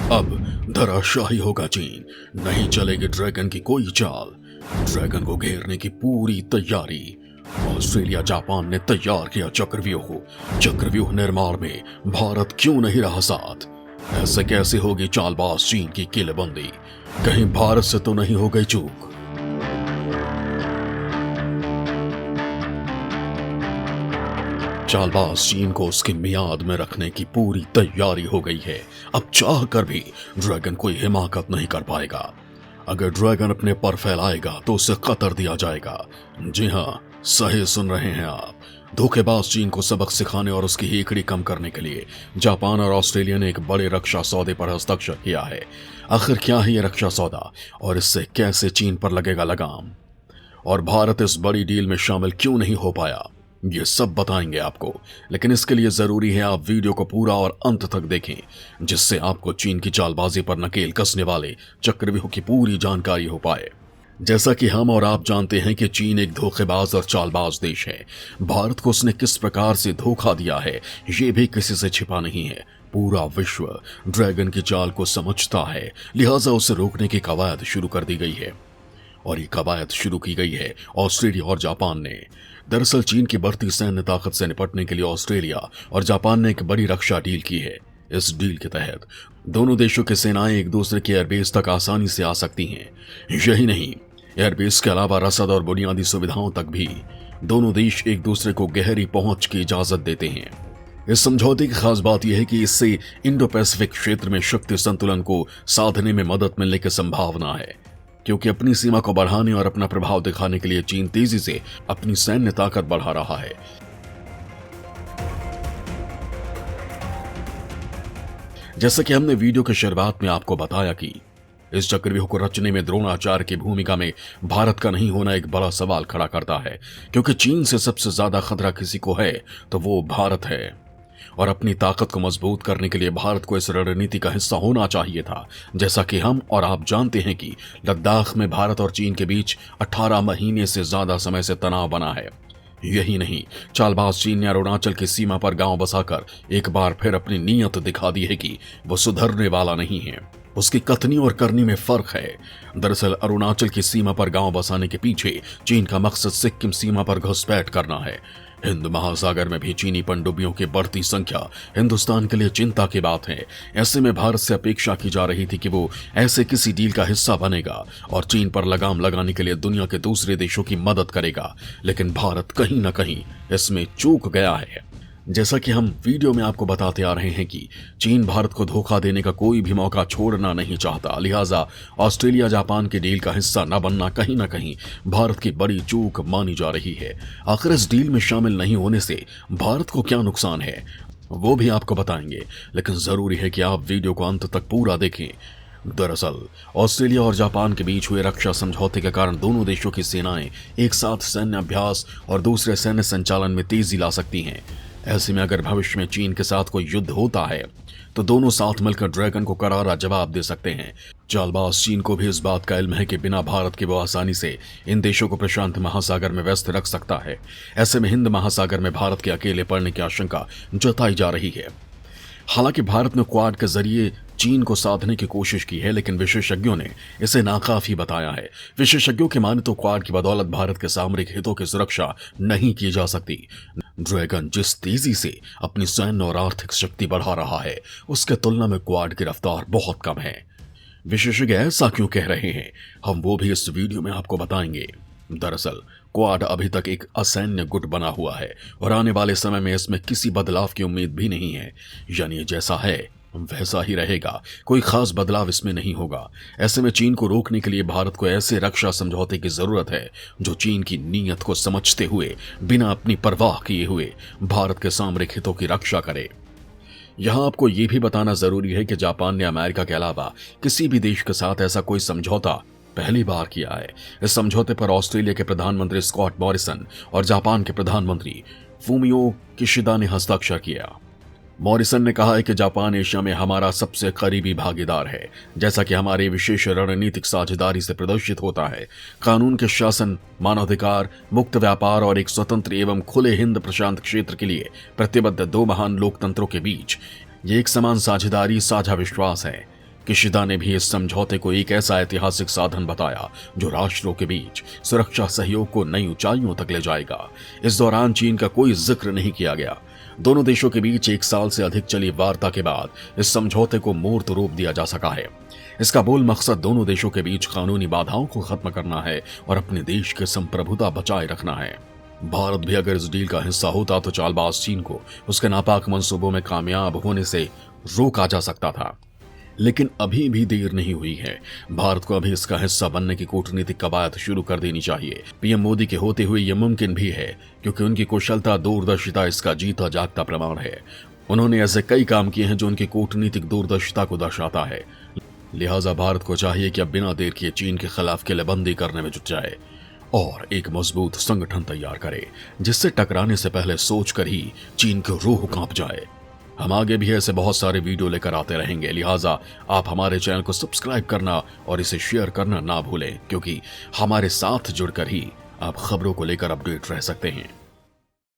अब धराशायी होगा चीन। नहीं चलेगी ड्रैगन की कोई चाल। ड्रैगन को घेरने की पूरी तैयारी। ऑस्ट्रेलिया जापान ने तैयार किया चक्रव्यूह। चक्रव्यूह निर्माण में भारत क्यों नहीं रहा साथ? ऐसे कैसे होगी चालबाज चीन की किलेबंदी? कहीं भारत से तो नहीं हो गई चूक? चालबाज चीन को उसकी मियाद में रखने की पूरी तैयारी हो गई है। अब चाह कर भी ड्रैगन कोई हिमाकत नहीं कर पाएगा। अगर ड्रैगन अपने पर फैलाएगा तो उसे कतर दिया जाएगा। जी हाँ, सही सुन रहे हैं आप। धोखेबाज चीन को सबक सिखाने और उसकी हेकड़ी कम करने के लिए जापान और ऑस्ट्रेलिया ने एक बड़े रक्षा सौदे पर हस्ताक्षर किया है। आखिर क्या है ये रक्षा सौदा और इससे कैसे चीन पर लगेगा लगाम? और भारत इस बड़ी डील में शामिल क्यों नहीं हो पाया, ये सब बताएंगे आपको। लेकिन इसके लिए जरूरी है आप वीडियो को पूरा और अंत तक देखें, जिससे आपको चीन की चालबाजी पर नकेल कसने वाले चक्रव्यूह की पूरी जानकारी हो पाए। जैसा कि हम और आप जानते हैं कि चीन एक धोखेबाज और चालबाज देश है। भारत को उसने किस प्रकार से धोखा दिया है ये भी किसी से छिपा नहीं है। पूरा विश्व ड्रैगन की चाल को समझता है, लिहाजा उसे रोकने की कवायद शुरू कर दी गई है। और ये कवायद शुरू की गई है ऑस्ट्रेलिया और जापान ने। दरअसल चीन की बढ़ती सैन्य ताकत से निपटने के लिए ऑस्ट्रेलिया और जापान ने एक बड़ी रक्षा डील की है। इस डील के तहत दोनों देशों की सेनाएं एक दूसरे के एयरबेस तक आसानी से आ सकती हैं। यही नहीं, एयरबेस के अलावा रसद और बुनियादी सुविधाओं तक भी दोनों देश एक दूसरे को गहरी पहुंच की इजाजत देते हैं। इस समझौते की खास बात यह है कि इससे इंडो पैसिफिक क्षेत्र में शक्ति संतुलन को साधने में मदद मिलने की संभावना है, क्योंकि अपनी सीमा को बढ़ाने और अपना प्रभाव दिखाने के लिए चीन तेजी से अपनी सैन्य ताकत बढ़ा रहा है। जैसा कि हमने वीडियो की शुरुआत में आपको बताया कि इस चक्रव्यूह को रचने में द्रोणाचार्य की भूमिका में भारत का नहीं होना एक बड़ा सवाल खड़ा करता है, क्योंकि चीन से सबसे ज्यादा खतरा किसी को है तो वो भारत है। और अपनी ताकत को मजबूत करने के लिए भारत को इस रणनीति का हिस्सा होना चाहिए था। जैसा कि हम और आप जानते हैं कि लद्दाख में भारत और चीन के बीच 18 महीने से ज्यादा समय से तनाव बना है। यही नहीं, चालबाज चीन ने अरुणाचल की सीमा पर गांव बसाकर एक बार फिर अपनी नीयत दिखा दी है कि वो सुधरने वाला नहीं है। उसकी कथनी और करनी में फर्क है। दरअसल अरुणाचल की सीमा पर गांव बसाने के पीछे चीन का मकसद सिक्किम सीमा पर घुसपैठ करना है। हिंद महासागर में भी चीनी पनडुब्बियों की बढ़ती संख्या हिंदुस्तान के लिए चिंता की बात है। ऐसे में भारत से अपेक्षा की जा रही थी कि वो ऐसे किसी डील का हिस्सा बनेगा और चीन पर लगाम लगाने के लिए दुनिया के दूसरे देशों की मदद करेगा। लेकिन भारत कहीं ना कहीं इसमें चूक गया है। जैसा कि हम वीडियो में आपको बताते आ रहे हैं कि चीन भारत को धोखा देने का कोई भी मौका छोड़ना नहीं चाहता, लिहाजा ऑस्ट्रेलिया जापान की डील का हिस्सा न बनना कहीं ना कहीं भारत की बड़ी चूक मानी जा रही है। आखिर इस डील में शामिल नहीं होने से भारत को क्या नुकसान है वो भी आपको बताएंगे, लेकिन जरूरी है कि आप वीडियो को अंत तक पूरा देखें। दरअसल ऑस्ट्रेलिया और जापान के बीच हुए रक्षा समझौते के कारण दोनों देशों की सेनाएं एक साथ सैन्य अभ्यास और दूसरे सैन्य संचालन में तेजी ला सकती हैं। ऐसे में अगर भविष्य में चीन के साथ कोई युद्ध होता है तो दोनों साथ मिलकर ड्रैगन को करारा जवाब दे सकते हैं। चालबाज चीन को भी इस बात का इल्म है कि बिना भारत के वो आसानी से इन देशों को प्रशांत महासागर में व्यस्त रख सकता है। ऐसे में हिंद महासागर में भारत के अकेले पड़ने की आशंका जताई जा रही है। हालांकि भारत ने क्वाड के जरिए चीन को साधने की कोशिश की है, लेकिन विशेषज्ञों ने इसे नाकाफी बताया है। विशेषज्ञों की माने तो क्वाड की बदौलत भारत के सामरिक हितों की सुरक्षा नहीं की जा सकती। ड्रैगन जिस तेजी से अपनी सैन्य और आर्थिक शक्ति बढ़ा रहा है, उसके तुलना में क्वाड की रफ्तार बहुत कम है। विशेषज्ञ ऐसा क्यों कह रहे हैं, हम वो भी इस वीडियो में आपको बताएंगे। दरअसल क्वाड अभी तक एक असैन्य गुट बना हुआ है और आने वाले समय में इसमें किसी बदलाव की उम्मीद भी नहीं है। यानी जैसा है वैसा ही रहेगा, कोई खास बदलाव इसमें नहीं होगा। ऐसे में चीन को रोकने के लिए भारत को ऐसे रक्षा समझौते की जरूरत है जो चीन की नीयत को समझते हुए बिना अपनी परवाह किए हुए भारत के सामरिक हितों की रक्षा करे। यहां आपको यह भी बताना जरूरी है कि जापान ने अमेरिका के अलावा किसी भी देश के साथ ऐसा कोई समझौता पहली बार किया है। इस समझौते पर ऑस्ट्रेलिया के प्रधानमंत्री स्कॉट मॉरिसन और जापान के प्रधानमंत्री फूमियो किशिदा ने हस्ताक्षर किया। मॉरिसन ने कहा है कि जापान एशिया में हमारा सबसे करीबी भागीदार है, जैसा कि हमारी विशेष रणनीतिक साझेदारी से प्रदर्शित होता है। कानून के शासन, मानवाधिकार, मुक्त व्यापार और एक स्वतंत्र एवं खुले हिंद प्रशांत क्षेत्र के लिए प्रतिबद्ध दो महान लोकतंत्रों के बीच ये एक समान साझेदारी, साझा विश्वास है। किशिदा ने भी इस समझौते को एक ऐसा ऐतिहासिक साधन बताया जो राष्ट्रों के बीच सुरक्षा सहयोग को नई ऊंचाइयों तक ले जाएगा। इस दौरान चीन का कोई जिक्र नहीं किया गया। दोनों देशों के बीच 1 साल से अधिक चली वार्ता के बाद इस समझौते को मूर्त रूप दिया जा सका है। इसका मूल मकसद दोनों देशों के बीच कानूनी बाधाओं को खत्म करना है और अपने देश की संप्रभुता बचाए रखना है। भारत भी अगर इस डील का हिस्सा होता तो चालबाज चीन को उसके नापाक मंसूबों में कामयाब होने से रोका जा सकता था। लेकिन अभी भी देर नहीं हुई है। भारत को अभी इसका हिस्सा बनने की कूटनीतिक कवायद शुरू कर देनी चाहिए। पीएम मोदी के होते हुए यह मुमकिन भी है, क्योंकि उनकी कुशलता, दूरदर्शिता इसका जीता जागता प्रमाण है। उन्होंने ऐसे कई काम किए हैं जो उनकी कूटनीतिक दूरदर्शिता को दर्शाता है। लिहाजा भारत को चाहिए कि अब बिना देर किए चीन के खिलाफ किलेबंदी करने में जुट जाए और एक मजबूत संगठन तैयार करे, जिससे टकराने से पहले सोचकर ही चीन की रूह कांप जाए। हम आगे भी ऐसे बहुत सारे वीडियो लेकर आते रहेंगे, लिहाजा आप हमारे चैनल को सब्सक्राइब करना और इसे शेयर करना ना भूलें, क्योंकि हमारे साथ जुड़कर ही आप खबरों को लेकर अपडेट रह सकते हैं।